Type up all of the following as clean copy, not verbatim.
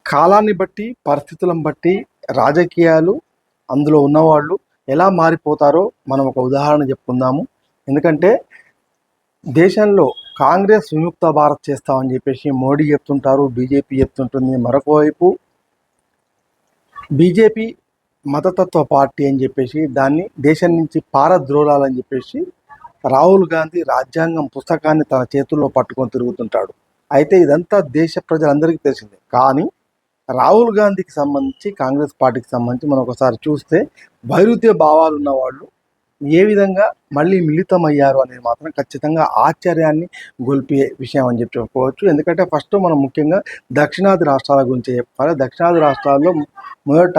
కాలాన్ని బట్టి, పరిస్థితులను బట్టి రాజకీయాలు అందులో ఉన్నవాళ్ళు ఎలా మారిపోతారో మనం ఒక ఉదాహరణ చెప్పుకుందాము. ఎందుకంటే దేశంలో కాంగ్రెస్ విముక్త భారత్ చేస్తామని చెప్పేసి మోడీ చెప్తుంటారు, బీజేపీ చెప్తుంటుంది. మరొక వైపు బీజేపీ మతతత్వ పార్టీ అని చెప్పేసి దాన్ని దేశం నుంచి పారద్రోలాలని చెప్పేసి రాహుల్ గాంధీ రాజ్యాంగం పుస్తకాన్ని తన చేతుల్లో పట్టుకొని తిరుగుతుంటాడు. అయితే ఇదంతా దేశ ప్రజలందరికీ తెలిసిందే. కానీ రాహుల్ గాంధీకి సంబంధించి, కాంగ్రెస్ పార్టీకి సంబంధించి మనం ఒకసారి చూస్తే వైరుధ్య భావాలు ఉన్నవాళ్ళు ఏ విధంగా మళ్ళీ మిళితమయ్యారు అనేది మాత్రం ఖచ్చితంగా ఆశ్చర్యాన్ని గొల్పే విషయం అని చెప్పి చెప్పుకోవచ్చు. ఎందుకంటే ఫస్ట్ మనం ముఖ్యంగా దక్షిణాది రాష్ట్రాల గురించి చెప్పాలి. దక్షిణాది రాష్ట్రాల్లో మొదట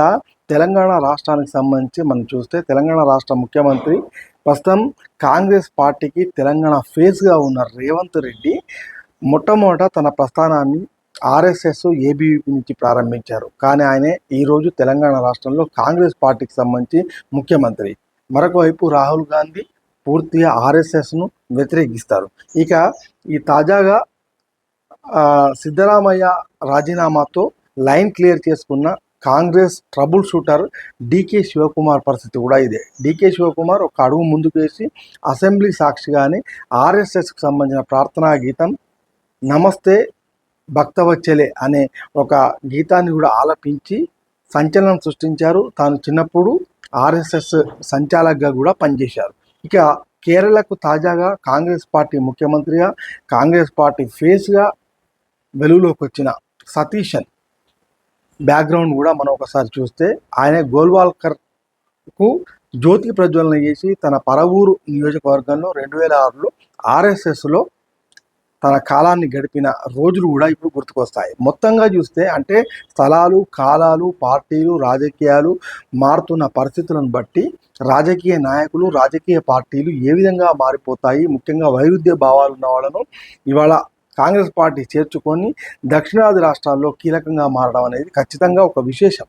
తెలంగాణ రాష్ట్రానికి సంబంధించి మనం చూస్తే తెలంగాణ రాష్ట్ర ముఖ్యమంత్రి ప్రస్తుతం కాంగ్రెస్ పార్టీకి తెలంగాణ ఫేస్గా ఉన్న రేవంత్ రెడ్డి మొట్టమొదట తన ప్రస్థానాన్ని ఆర్ఎస్ఎస్ ఏబీవీపీ నుంచి ప్రారంభించారు. కానీ ఆయనే ఈరోజు తెలంగాణ రాష్ట్రంలో కాంగ్రెస్ పార్టీకి సంబంధించి ముఖ్యమంత్రి. మరొక వైపు రాహుల్ గాంధీ పూర్తిగా ఆర్ఎస్ఎస్ను వ్యతిరేకిస్తారు. ఇక ఈ తాజాగా సిద్ధరామయ్య రాజీనామాతో లైన్ క్లియర్ చేసుకున్న Congress trouble shooter DK Shivakumar పరిస్థితి కూడా ఇదే. డీకే శివకుమార్ ఒక అడుగు ముందుకు వేసి అసెంబ్లీ సాక్షిగానే ఆర్ఎస్ఎస్కి సంబంధించిన ప్రార్థనా గీతం నమస్తే భక్తవచ్చలే అనే ఒక గీతాన్ని కూడా ఆలపించి సంచలనం సృష్టించారు. తాను చిన్నప్పుడు ఆర్ఎస్ఎస్ సంచాలకుగా కూడా పనిచేశారు. ఇక కేరళకు తాజాగా కాంగ్రెస్ పార్టీ ముఖ్యమంత్రిగా, కాంగ్రెస్ పార్టీ ఫేస్గా వెలుగులోకి వచ్చిన సతీశన్ బ్యాక్గ్రౌండ్ కూడా మనం ఒకసారి చూస్తే ఆయన గోల్వాల్కర్కు జ్యోతి ప్రజ్వలన చేసి తన పరవూరు నియోజకవర్గంలో 2006లో ఆర్ఎస్ఎస్లో తన కాలాన్ని గడిపిన రోజులు కూడా ఇప్పుడు గుర్తుకొస్తాయి. మొత్తంగా చూస్తే అంటే స్థలాలు, కాలాలు, పార్టీలు, రాజకీయాలు మారుతున్న పరిస్థితులను బట్టి రాజకీయ నాయకులు, రాజకీయ పార్టీలు ఏ విధంగా మారిపోతాయి, ముఖ్యంగా వైరుధ్య భావాలు ఉన్న వాళ్ళను ఇవాళ కాంగ్రెస్ పార్టీ చేర్చుకొని దక్షిణాది రాష్ట్రాల్లో కీలకంగా మారడం అనేది ఖచ్చితంగా ఒక విశేషం.